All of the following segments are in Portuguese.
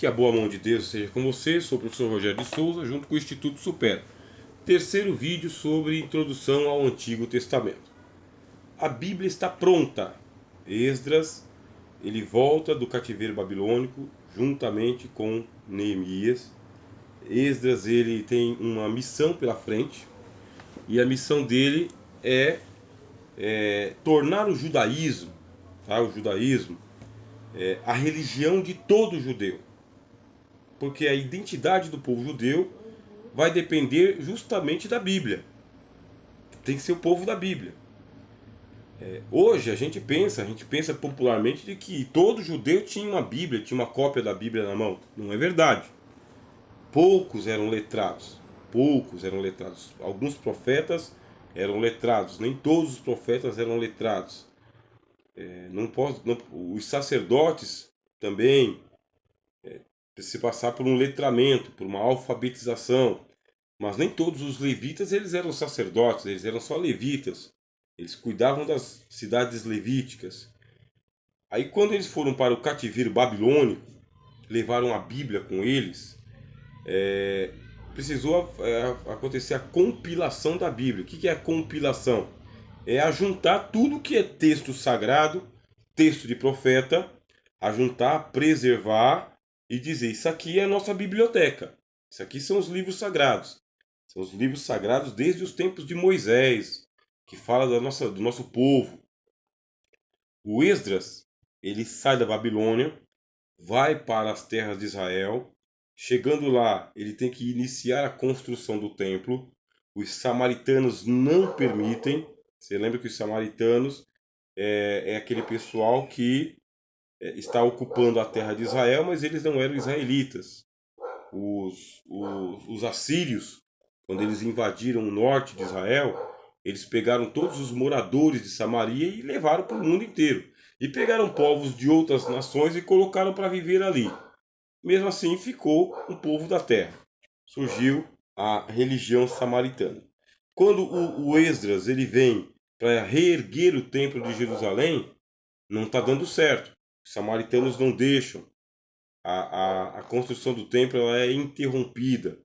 Que a boa mão de Deus seja com você. Sou o professor Rogério de Souza, junto com o Instituto Supera. Terceiro vídeo sobre introdução ao Antigo Testamento. A Bíblia está pronta. Esdras, ele volta do cativeiro babilônico juntamente com Neemias. Esdras, ele tem uma missão pela frente, e a missão dele é tornar o judaísmo, tá? O judaísmo a religião de todo judeu. Porque a identidade do povo judeu vai depender justamente da Bíblia. Tem que ser o povo da Bíblia. Hoje a gente pensa popularmente de que todo judeu tinha uma Bíblia, tinha uma cópia da Bíblia na mão. Não é verdade. Poucos eram letrados. Poucos eram letrados. Alguns profetas eram letrados. Nem todos os profetas eram letrados. Os sacerdotes também se passar por um letramento, por uma alfabetização. Mas nem todos os levitas eles eram sacerdotes, eles eram só levitas. Eles cuidavam das cidades levíticas. Aí quando eles foram para o cativeiro babilônico, levaram a Bíblia com eles, precisou acontecer a compilação da Bíblia. O que é a compilação? É ajuntar tudo que é texto sagrado, texto de profeta, ajuntar, preservar e dizer, isso aqui é a nossa biblioteca. Isso aqui são os livros sagrados. São os livros sagrados desde os tempos de Moisés, que fala do nosso povo. O Esdras, ele sai da Babilônia, vai para as terras de Israel. Chegando lá, ele tem que iniciar a construção do templo. Os samaritanos não permitem. Você lembra que os samaritanos é aquele pessoal que está ocupando a terra de Israel, mas eles não eram israelitas. Os assírios, quando eles invadiram o norte de Israel, eles pegaram todos os moradores de Samaria e levaram para o mundo inteiro. E pegaram povos de outras nações e colocaram para viver ali. Mesmo assim, ficou um povo da terra. Surgiu a religião samaritana. Quando o Esdras ele vem para reerguer o templo de Jerusalém, não está dando certo. Os samaritanos não deixam. A construção do templo ela é interrompida.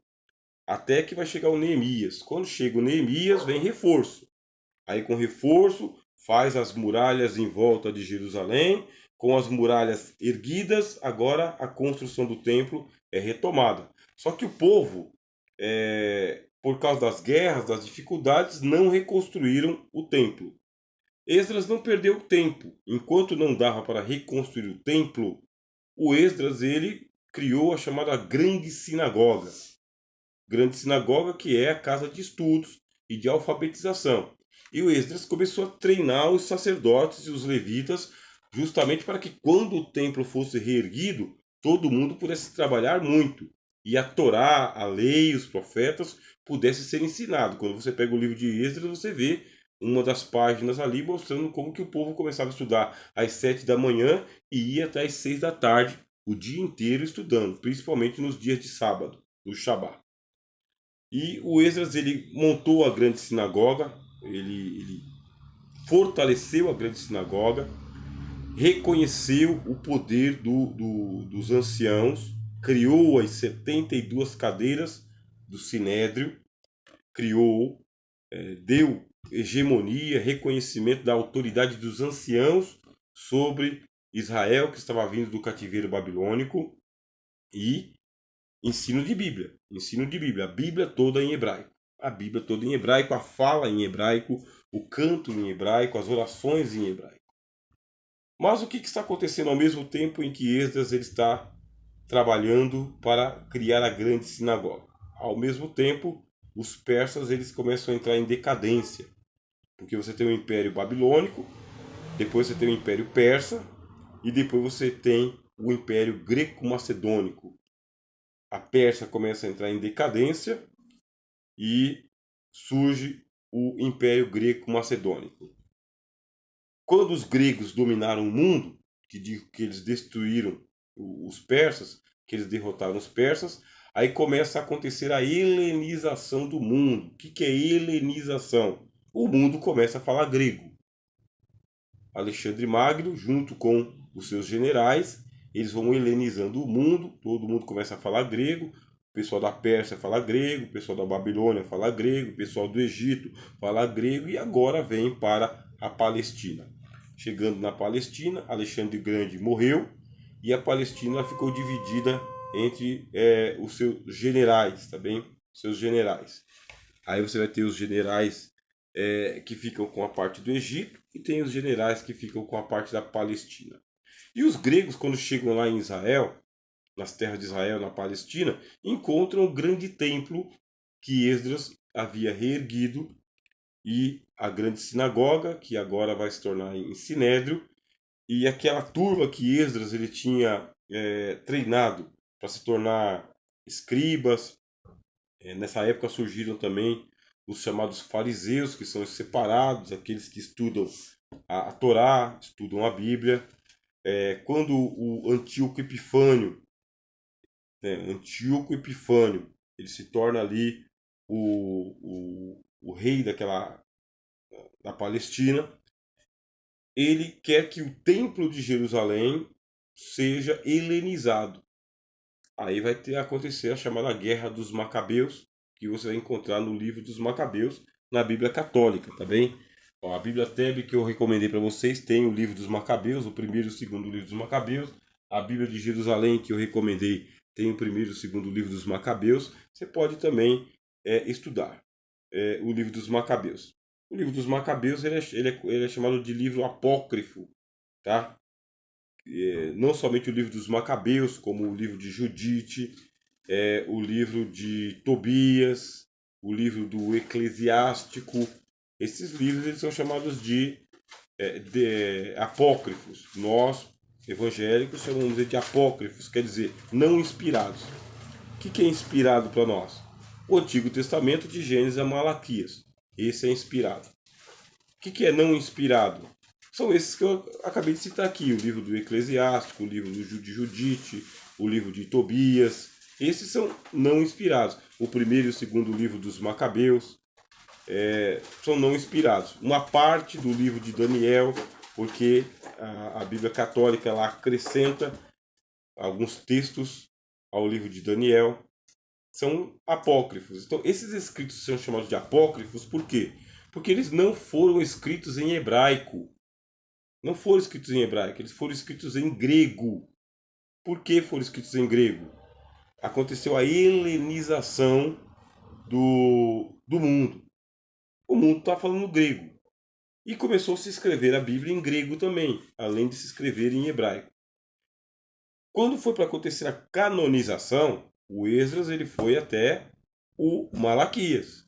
Até que vai chegar o Neemias. Quando chega o Neemias, vem reforço. Aí com reforço, faz as muralhas em volta de Jerusalém. Com as muralhas erguidas, agora a construção do templo é retomada. Só que o povo, por causa das guerras, das dificuldades, não reconstruíram o templo. Esdras não perdeu tempo. Enquanto não dava para reconstruir o templo, o Esdras ele criou a chamada Grande Sinagoga. Grande Sinagoga, que é a casa de estudos e de alfabetização. E o Esdras começou a treinar os sacerdotes e os levitas justamente para que quando o templo fosse reerguido, todo mundo pudesse trabalhar muito. E a Torá, a lei, os profetas pudessem ser ensinados. Quando você pega o livro de Esdras, você vê uma das páginas ali mostrando como que o povo começava a estudar às 7 da manhã e ia até às 6 da tarde, o dia inteiro estudando, principalmente nos dias de sábado, no Shabá. E o Esdras ele montou a grande sinagoga, ele fortaleceu a grande sinagoga, reconheceu o poder dos anciãos, criou as 72 cadeiras do Sinédrio, criou, deu hegemonia, reconhecimento da autoridade dos anciãos sobre Israel, que estava vindo do cativeiro babilônico, e ensino de Bíblia, a Bíblia toda em hebraico. A Bíblia toda em hebraico, a fala em hebraico, o canto em hebraico, as orações em hebraico. Mas o que está acontecendo ao mesmo tempo em que Esdras ele está trabalhando para criar a grande sinagoga? Ao mesmo tempo, os persas eles começam a entrar em decadência, porque você tem o Império Babilônico, depois você tem o Império Persa e depois você tem o Império Greco-Macedônico. A Pérsia começa a entrar em decadência e surge o Império Greco-Macedônico. Quando os gregos dominaram o mundo, que digo que eles destruíram os persas, que eles derrotaram os persas, aí começa a acontecer a helenização do mundo. O que é helenização? O mundo começa a falar grego. Alexandre Magno, junto com os seus generais, eles vão helenizando o mundo, todo mundo começa a falar grego, o pessoal da Pérsia fala grego, o pessoal da Babilônia fala grego, o pessoal do Egito fala grego, e agora vem para a Palestina. Chegando na Palestina, Alexandre Grande morreu, e a Palestina ficou dividida entre os seus generais, tá bem? Seus generais. Aí você vai ter os generais que ficam com a parte do Egito, e tem os generais que ficam com a parte da Palestina. E os gregos, quando chegam lá em Israel, nas terras de Israel, na Palestina, encontram o grande templo que Esdras havia reerguido, e a grande sinagoga, que agora vai se tornar em Sinédrio, e aquela turma que Esdras ele tinha treinado para se tornar escribas. Nessa época surgiram também os chamados fariseus, que são os separados, aqueles que estudam a Torá, estudam a Bíblia. Quando o Antíoco Epifânio, ele se torna ali o rei da Palestina, ele quer que o templo de Jerusalém seja helenizado. Aí vai acontecer a chamada Guerra dos Macabeus, que você vai encontrar no livro dos Macabeus, na Bíblia Católica, tá bem? Ó, a Bíblia Teb que eu recomendei para vocês tem o livro dos Macabeus, o primeiro e o segundo livro dos Macabeus. A Bíblia de Jerusalém que eu recomendei tem o primeiro e o segundo livro dos Macabeus. Você pode também estudar o livro dos Macabeus. O livro dos Macabeus ele é chamado de livro apócrifo, tá? Não somente o livro dos Macabeus, como o livro de Judite, o livro de Tobias, o livro do Eclesiástico. Esses livros eles são chamados de apócrifos. Nós, evangélicos, chamamos de apócrifos, quer dizer, não inspirados. O que é inspirado para nós? O Antigo Testamento, de Gênesis a Malaquias. Esse é inspirado. O que é não inspirado? São esses que eu acabei de citar aqui, o livro do Eclesiástico, o livro de Judite, o livro de Tobias. Esses são não inspirados. O primeiro e o segundo livro dos Macabeus são não inspirados. Uma parte do livro de Daniel, porque a Bíblia Católica ela acrescenta alguns textos ao livro de Daniel, são apócrifos. Então, esses escritos são chamados de apócrifos por quê? Porque eles não foram escritos em hebraico. Não foram escritos em hebraico, eles foram escritos em grego. Por que foram escritos em grego? Aconteceu a helenização do mundo. O mundo está falando grego. E começou a se escrever a Bíblia em grego também, além de se escrever em hebraico. Quando foi para acontecer a canonização, o Esdras ele foi até o Malaquias.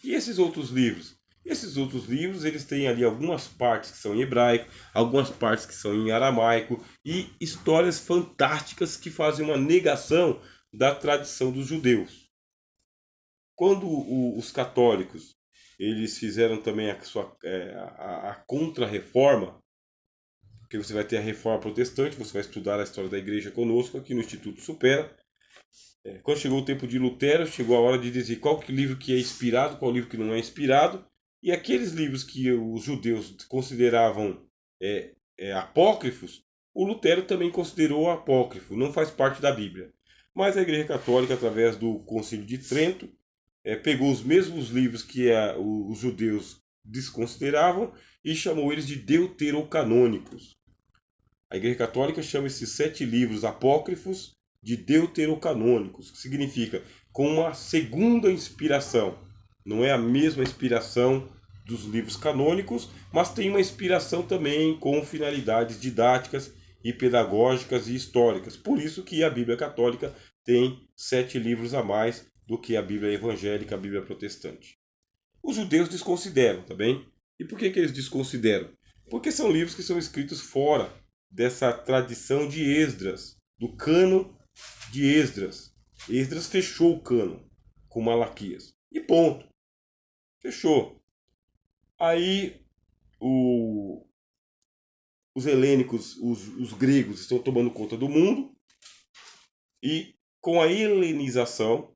E esses outros livros? Esses outros livros eles têm ali algumas partes que são em hebraico, algumas partes que são em aramaico e histórias fantásticas que fazem uma negação da tradição dos judeus. Quando os católicos eles fizeram também a contra-reforma, porque você vai ter a reforma protestante, você vai estudar a história da igreja conosco aqui no Instituto Supera. Quando chegou o tempo de Lutero, chegou a hora de dizer qual livro que é inspirado, qual livro que não é inspirado. E aqueles livros que os judeus consideravam apócrifos, o Lutero também considerou apócrifo, não faz parte da Bíblia. Mas a Igreja Católica, através do Concílio de Trento, pegou os mesmos livros que os judeus desconsideravam e chamou eles de deuterocanônicos. A Igreja Católica chama esses 7 livros apócrifos de deuterocanônicos, que significa com uma segunda inspiração. Não é a mesma inspiração dos livros canônicos, mas tem uma inspiração também com finalidades didáticas e pedagógicas e históricas. Por isso que a Bíblia Católica tem 7 livros a mais do que a Bíblia evangélica, a Bíblia protestante. Os judeus desconsideram, tá bem? E por que eles desconsideram? Porque são livros que são escritos fora dessa tradição de Esdras, do cânon de Esdras. Esdras fechou o cânon com Malaquias. E ponto. Fechou. Aí os helênicos, os gregos estão tomando conta do mundo. E com a helenização,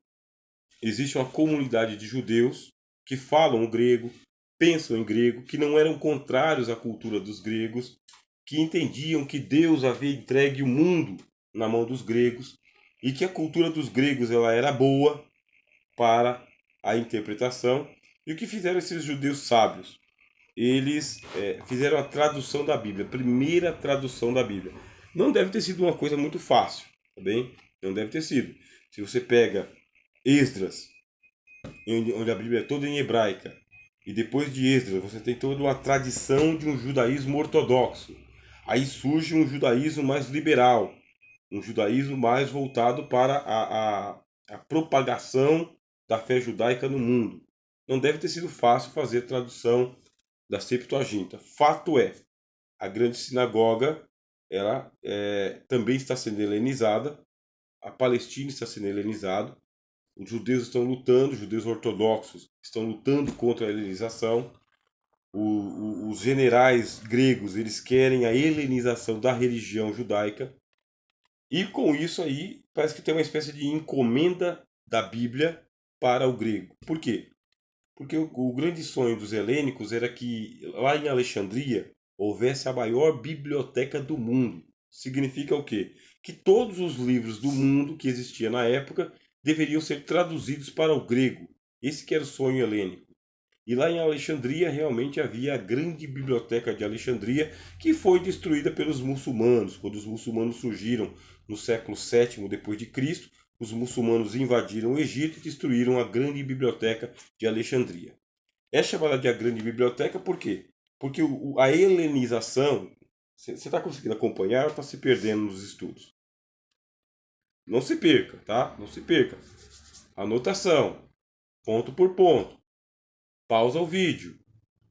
existe uma comunidade de judeus que falam o grego, pensam em grego, que não eram contrários à cultura dos gregos, que entendiam que Deus havia entregue o mundo na mão dos gregos e que a cultura dos gregos ela era boa para a interpretação. E o que fizeram esses judeus sábios? Eles fizeram a tradução da Bíblia, a primeira tradução da Bíblia. Não deve ter sido uma coisa muito fácil, tá bem? Não deve ter sido. Se você pega Esdras, onde a Bíblia é toda em hebraica, e depois de Esdras você tem toda uma tradição de um judaísmo ortodoxo. Aí surge um judaísmo mais liberal, um judaísmo mais voltado para a propagação da fé judaica no mundo. Não deve ter sido fácil fazer a tradução da Septuaginta. Fato é, a grande sinagoga ela também está sendo helenizada, a Palestina está sendo helenizada, os judeus estão lutando, os judeus ortodoxos estão lutando contra a helenização, os generais gregos eles querem a helenização da religião judaica, e com isso aí parece que tem uma espécie de encomenda da Bíblia para o grego. Por quê? Porque o grande sonho dos helênicos era que lá em Alexandria houvesse a maior biblioteca do mundo. Significa o quê? Que todos os livros do mundo que existia na época deveriam ser traduzidos para o grego. Esse que era o sonho helênico. E lá em Alexandria realmente havia a grande biblioteca de Alexandria, que foi destruída pelos muçulmanos. Quando os muçulmanos surgiram no século VII depois de Cristo, os muçulmanos invadiram o Egito e destruíram a grande biblioteca de Alexandria. É chamada de a grande biblioteca por quê? Porque a helenização, você está conseguindo acompanhar ou está se perdendo nos estudos? Não se perca, tá? Não se perca. Anotação, ponto por ponto. Pausa o vídeo.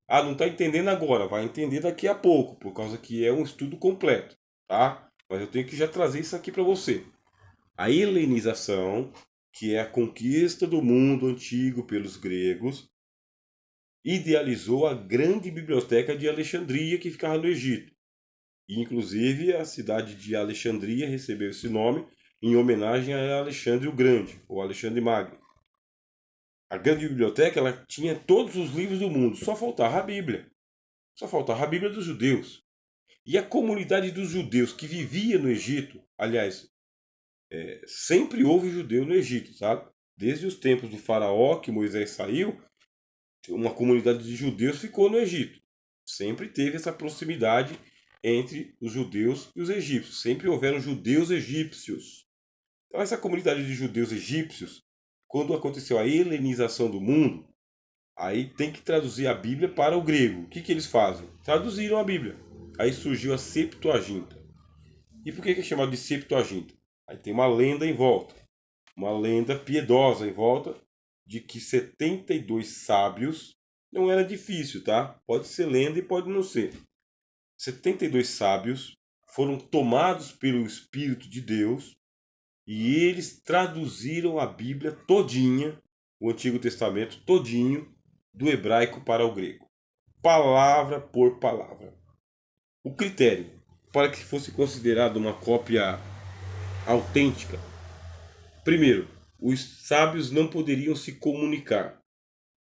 Ah, não está entendendo agora, vai entender daqui a pouco, por causa que é um estudo completo, tá? Mas eu tenho que já trazer isso aqui para você. A helenização, que é a conquista do mundo antigo pelos gregos, idealizou a grande biblioteca de Alexandria que ficava no Egito. E, inclusive, a cidade de Alexandria recebeu esse nome em homenagem a Alexandre o Grande, ou Alexandre Magno. A grande biblioteca ela tinha todos os livros do mundo, só faltava a Bíblia. Só faltava a Bíblia dos judeus. E a comunidade dos judeus que vivia no Egito, aliás, sempre houve judeu no Egito, sabe? Desde os tempos do faraó que Moisés saiu, uma comunidade de judeus ficou no Egito. Sempre teve essa proximidade entre os judeus e os egípcios. Sempre houveram judeus egípcios. Então, essa comunidade de judeus egípcios, quando aconteceu a helenização do mundo, aí tem que traduzir a Bíblia para o grego. O que, que eles fazem? Traduziram a Bíblia. Aí surgiu a Septuaginta. E por que é chamado de Septuaginta? Aí tem uma lenda em volta. Uma lenda piedosa em volta de que 72 sábios, não era difícil, tá? Pode ser lenda e pode não ser. 72 sábios foram tomados pelo Espírito de Deus e eles traduziram a Bíblia todinha, o Antigo Testamento todinho, do hebraico para o grego, palavra por palavra. O critério para que fosse considerado uma cópia autêntica: primeiro, os sábios não poderiam se comunicar.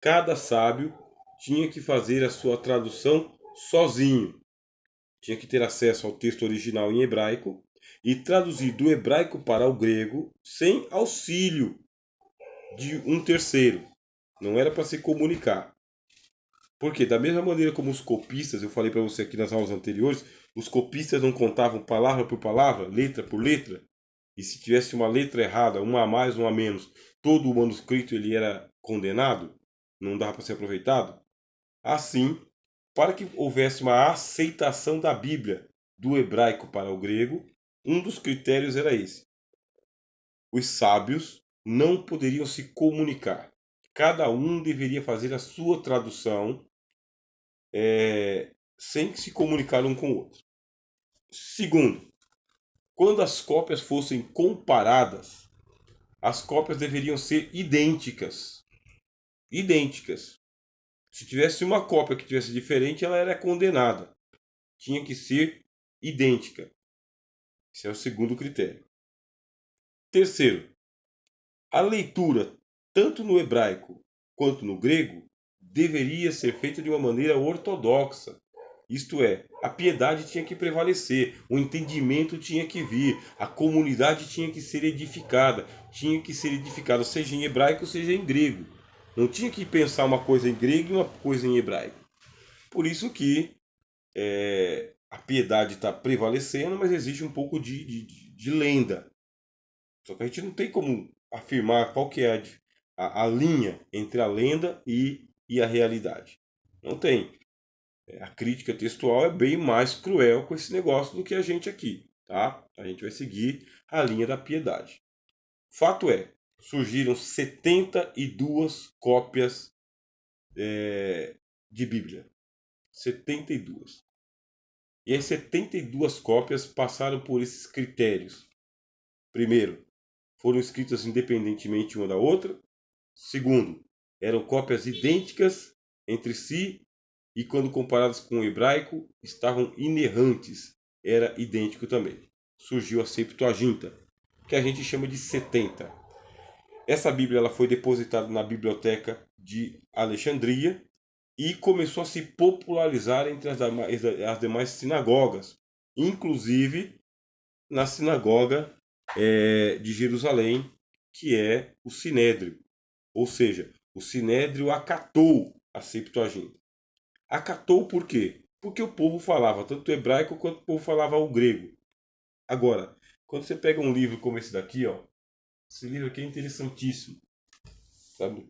Cada sábio tinha que fazer a sua tradução sozinho. Tinha que ter acesso ao texto original em hebraico e traduzir do hebraico para o grego sem auxílio de um terceiro. Não era para se comunicar. Porque da mesma maneira como os copistas, eu falei para você aqui nas aulas anteriores, os copistas não contavam palavra por palavra, letra por letra, e se tivesse uma letra errada, uma a mais, uma a menos, todo o manuscrito ele era condenado, não dava para ser aproveitado. Assim, para que houvesse uma aceitação da Bíblia do hebraico para o grego, um dos critérios era esse: os sábios não poderiam se comunicar. Cada um deveria fazer a sua tradução sem se comunicar um com o outro. Segundo, quando as cópias fossem comparadas, as cópias deveriam ser idênticas. Idênticas. Se tivesse uma cópia que tivesse diferente, ela era condenada. Tinha que ser idêntica. Esse é o segundo critério. Terceiro, a leitura, tanto no hebraico quanto no grego, deveria ser feita de uma maneira ortodoxa. Isto é, a piedade tinha que prevalecer, o entendimento tinha que vir, a comunidade tinha que ser edificada, seja em hebraico, seja em grego. Não tinha que pensar uma coisa em grego e uma coisa em hebraico. Por isso que a piedade está prevalecendo, mas existe um pouco de lenda. Só que a gente não tem como afirmar qual que é a linha entre a lenda e a realidade. Não tem. A crítica textual é bem mais cruel com esse negócio do que a gente aqui, tá? A gente vai seguir a linha da piedade. Fato é, surgiram 72 cópias de Bíblia. 72. E as 72 cópias passaram por esses critérios. Primeiro, foram escritas independentemente uma da outra. Segundo, eram cópias idênticas entre si e, quando comparadas com o hebraico, estavam inerrantes. Era idêntico também. Surgiu a Septuaginta, que a gente chama de 70. Essa Bíblia ela foi depositada na biblioteca de Alexandria e começou a se popularizar entre as demais sinagogas, inclusive na sinagoga de Jerusalém, que é o Sinédrio. Ou seja, o Sinédrio acatou a Septuaginta. Acatou por quê? Porque o povo falava tanto o hebraico quanto o povo falava o grego. Agora, quando você pega um livro como esse daqui, ó, esse livro aqui é interessantíssimo. Sabe?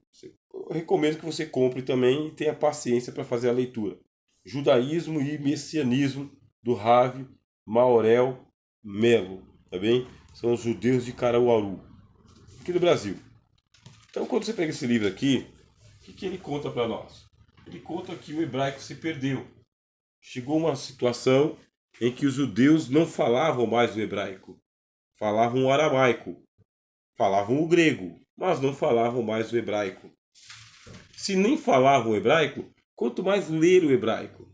Eu recomendo que você compre também e tenha paciência para fazer a leitura. Judaísmo e Messianismo, do Rav Maorel Melo. Tá bem? São os judeus de Caruaru, aqui do Brasil. Então, quando você pega esse livro aqui, o que ele conta para nós? Ele conta que o hebraico se perdeu. Chegou uma situação em que os judeus não falavam mais o hebraico, falavam o aramaico, falavam o grego, mas não falavam mais o hebraico. Se nem falavam o hebraico, quanto mais ler o hebraico.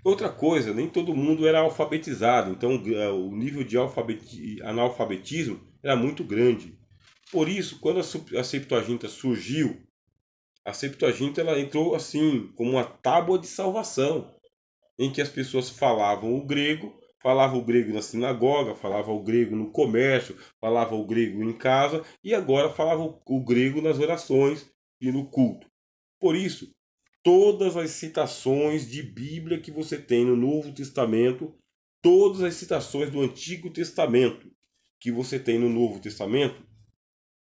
Outra coisa, nem todo mundo era alfabetizado, então o nível de analfabetismo era muito grande. Por isso, quando a Septuaginta surgiu, a Septuaginta ela entrou assim como uma tábua de salvação, em que as pessoas falavam o grego na sinagoga, falavam o grego no comércio, falavam o grego em casa e agora falavam o grego nas orações e no culto. Por isso, todas as citações de Bíblia que você tem no Novo Testamento, todas as citações do Antigo Testamento que você tem no Novo Testamento,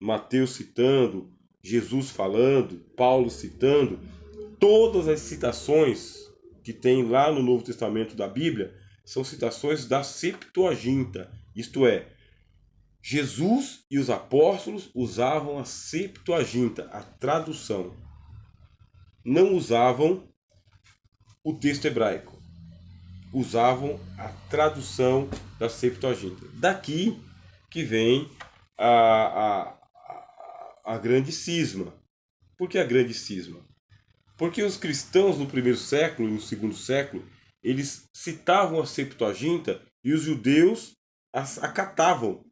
Mateus citando, Jesus falando, Paulo citando, todas as citações que tem lá no Novo Testamento da Bíblia são citações da Septuaginta, isto é, Jesus e os apóstolos usavam a Septuaginta, a tradução. Não usavam o texto hebraico, usavam a tradução da Septuaginta. Daqui que vem a grande cisma. Por que a grande cisma? Porque os cristãos no primeiro século e no segundo século, eles citavam a Septuaginta e os judeus acatavam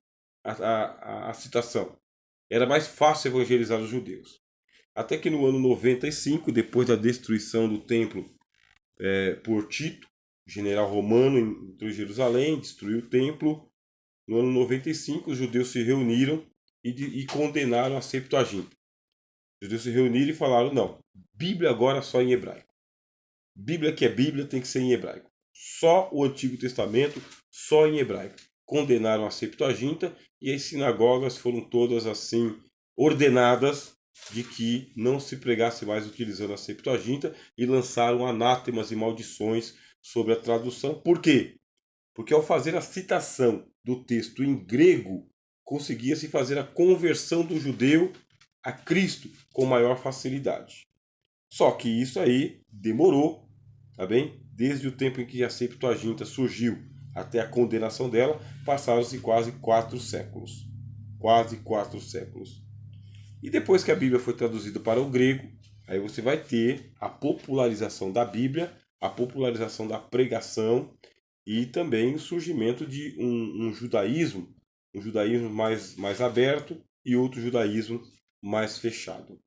a citação. Era mais fácil evangelizar os judeus. Até que no ano 95, depois da destruição do templo por Tito, general romano, entrou em Jerusalém, destruiu o templo. No ano 95, os judeus se reuniram e condenaram a Septuaginta. Os judeus se reuniram e falaram, não, Bíblia agora só em hebraico. Bíblia que é Bíblia tem que ser em hebraico. Só o Antigo Testamento, só em hebraico. Condenaram a Septuaginta e as sinagogas foram todas assim ordenadas de que não se pregasse mais utilizando a Septuaginta e lançaram anátemas e maldições sobre a tradução. Por quê? Porque ao fazer a citação do texto em grego, conseguia-se fazer a conversão do judeu a Cristo com maior facilidade. Só que isso aí demorou, tá bem? Desde o tempo em que a Septuaginta surgiu até a condenação dela, passaram-se quase 4 séculos. Quase 4 séculos. E depois que a Bíblia foi traduzida para o grego, aí você vai ter a popularização da Bíblia, a popularização da pregação e também o surgimento de um judaísmo mais aberto e outro judaísmo mais fechado.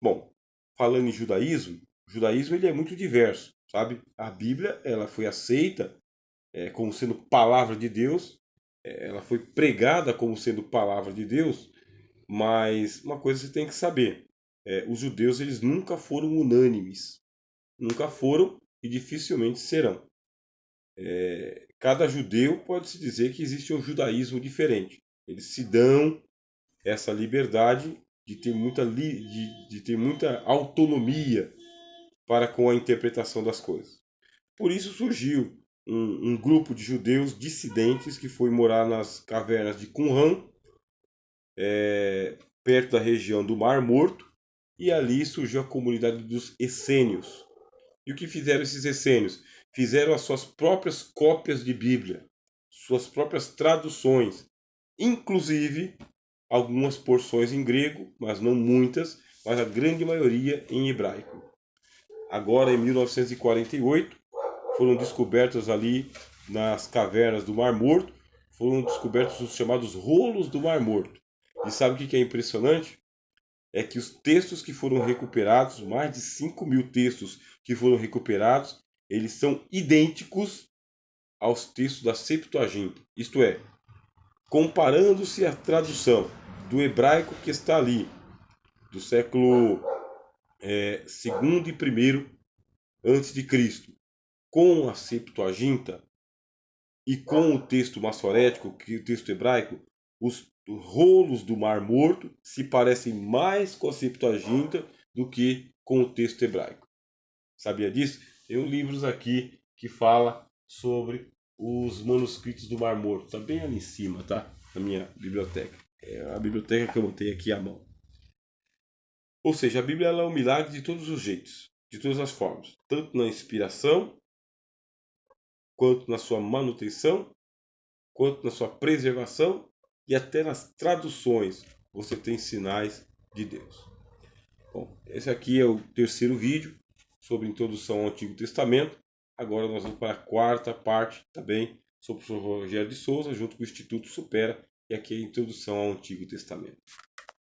Bom, falando em judaísmo, judaísmo ele é muito diverso, sabe? A Bíblia ela foi aceita como sendo palavra de Deus, ela foi pregada como sendo palavra de Deus, mas uma coisa você tem que saber, os judeus eles nunca foram unânimes, nunca foram e dificilmente serão. Cada judeu pode-se dizer que existe um judaísmo diferente. Eles se dão essa liberdade de ter de ter muita autonomia para com a interpretação das coisas. Por isso surgiu um grupo de judeus dissidentes que foi morar nas cavernas de Qumran, perto da região do Mar Morto, e ali surgiu a comunidade dos essênios. E o que fizeram esses essênios? Fizeram as suas próprias cópias de Bíblia, suas próprias traduções, inclusive algumas porções em grego, mas não muitas, mas a grande maioria em hebraico. Agora, em 1948, foram descobertos ali nas cavernas do Mar Morto, foram descobertos os chamados rolos do Mar Morto. E sabe o que é impressionante? É que os textos que foram recuperados, mais de 5.000 textos que foram recuperados, eles são idênticos aos textos da Septuaginta. Isto é, comparando-se a tradução do hebraico que está ali, do século segundo e primeiro antes de Cristo, com a Septuaginta e com o texto massorético, que é o texto hebraico, os rolos do Mar Morto se parecem mais com a Septuaginta do que com o texto hebraico. Sabia disso? Tem livros aqui que fala sobre os manuscritos do Mar Morto. Está bem ali em cima, tá? Na minha biblioteca. É a biblioteca que eu botei aqui à mão. Ou seja, a Bíblia ela é um milagre de todos os jeitos, de todas as formas. Tanto na inspiração, quanto na sua manutenção, quanto na sua preservação e até nas traduções. Você tem sinais de Deus. Bom, esse aqui é o terceiro vídeo sobre introdução ao Antigo Testamento. Agora nós vamos para a quarta parte também sobre o professor Rogério de Souza, junto com o Instituto Supera, e aqui é a introdução ao Antigo Testamento.